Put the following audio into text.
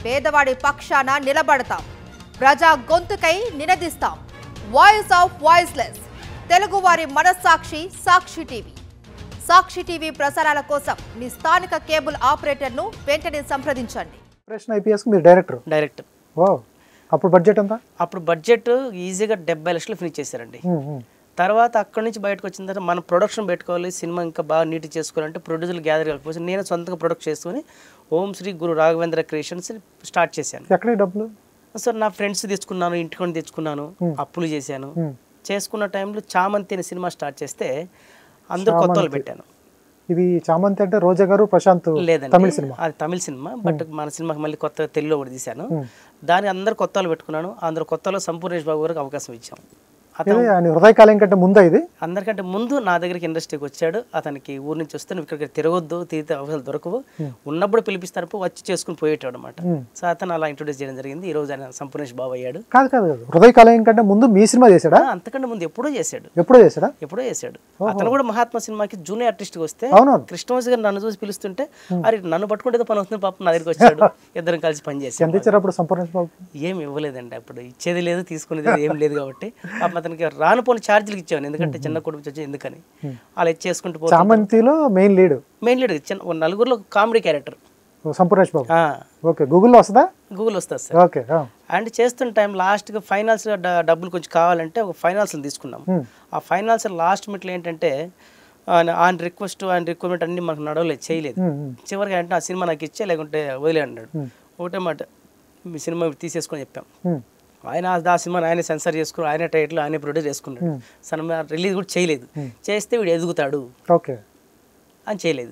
పేదవాడి పక్షాన నిలబడతాం, ప్రజా గొంతుకై నినదిస్తాం. వాయిస్ ఆఫ్ వాయిస్లెస్, తెలుగువారి మనస్సాక్షి సాక్షి టీవీ. సాక్షి టీవీ ప్రసారాల కోసం మీ స్థానిక కేబుల్ ఆపరేటర్ను వెంటనే సంప్రదించండి. ఆపరేషన్ ఐపీఎస్ మీరు డైరెక్టర్. వావ్. అప్పుడు బడ్జెట్ ఎంత? అప్పుడు బడ్జెట్ ఈజీగా 70 లక్షలు ఫినిష్ చేశారండి. తర్వాత అక్కడి నుంచి బయటకు వచ్చిన తర్వాత మన ప్రొడక్షన్ పెట్టుకోవాలి, సినిమా ఇంకా బాగా నీట్ చేసుకోవాలంటే ప్రొడ్యూసర్లు గ్యాదర్ కాకపోతే నేను సొంతంగా ప్రొడక్ట్ చేసుకుని ఓం శ్రీ గురు రాఘవేంద్ర క్రియేషన్స్ స్టార్ట్ చేశాను. ఎక్కడ డబ్బులు? సార్ నా ఫ్రెండ్స్ తెచ్చుకున్నాను, ఇంటికొని తెచ్చుకున్నాను, అప్పులు చేశాను. చేసుకున్న టైంలో చామంతి అనే సినిమా స్టార్ట్ చేస్తే అందరూ కొత్త వాళ్ళు పెట్టాను. ఇది చామంతి అంటే రోజా గారు ప్రశాంత్? లేదండి, తమిళ సినిమా. అది తమిళ సినిమా. బట్ మన సినిమాకి మళ్ళీ కొత్త తెలుగులో కూడా తీశాను. దాని అందరు కొత్త వాళ్ళు పెట్టుకున్నాను. అందరు కొత్తలో సంపూర్ణేష్ బాబు గారికి అవకాశం ఇచ్చాం. హృదయకాలం కంటే ముందు ఇది అందరికంటే ముందు నా దగ్గరికి ఇండస్ట్రీకి వచ్చాడు. అతనికి ఊరి నుంచి వస్తే నువ్వు ఇక్కడికి తిరగొద్దు, తిరిగితే అవసరాలు దొరకవు, ఉన్నప్పుడు పిలిపిస్తారు, వచ్చి చేసుకుని పోయేటాడు అనమాట. సో అతను అలా ఇంట్రొడ్యూస్ చేయడం జరిగింది. ఈ రోజు ఆయన సంపూర్ణేష్ బాబు అయ్యాడు. కాదు హృదయకాలం కంటే ముందు మీ సినిమా చేశాడా? అంతకంటే ముందు ఎప్పుడో చేశాడు. ఎప్పుడో చేశాడు. అతను కూడా మహాత్మా సినిమాకి జూనియర్ ఆర్టిస్ట్ వస్తే కృష్ణవంశీ గారు నన్ను చూసి పిలుస్తుంటే అరే నన్ను పట్టుకుంటే పని వస్తుంది పాపం, నా దగ్గరికి వచ్చాడు. ఇద్దరం కలిసి పనిచేసాం. ఎంత ఇచ్చారు అప్పుడు సంపూర్ణేష్ బాబు? ఏమి ఇవ్వలేదండి, అప్పుడు ఇచ్చేది లేదు, తీసుకునేది ఏం లేదు. కాబట్టి పాపం అతనికి రాను పోని ఛార్జీలకు ఇచ్చాను, ఎందుకంటే చిన్న కుటుంబం వచ్చి ఎందుకని అలా ఇచ్చేసుకుంటూ పోతే. చామంతిలో మెయిన్ లీడ్ చిన్న నలుగురులో comedy character Sampoornesh Babu. Okay, గూగుల్లో వస్తుందా? గూగుల్ వస్తుంది సార్. ఓకే. అండ్ చేస్తున్న టైం లాస్ట్గా ఫైనాన్స్ డబ్బులు కొంచెం కావాలంటే ఒక ఫైనాన్స్ తీసుకున్నాం. ఆ ఫైనాన్స్ లాస్ట్ మిట్లో ఏంటంటే ఆయన రిక్వెస్ట్ ఆయన రిక్వైర్మెంట్ అన్ని మనకు నడవలేదు, చేయలేదు. చివరికి అంటే ఆ సినిమా నాకు ఇచ్చే లేకుంటే వదిలే అన్నాడు. ఒకటే మాట, మీ సినిమా తీసేసుకొని చెప్పాం. ఆయన ఆ సినిమాని ఆయనే సెన్సార్ చేసుకుని ఆయనే టైటిల్ ఆయనే ప్రొడ్యూస్ చేసుకున్నాడు. సినిమా రిలీజ్ కూడా చేయలేదు. చేస్తే వీడు ఎదుగుతాడు అని చేయలేదు.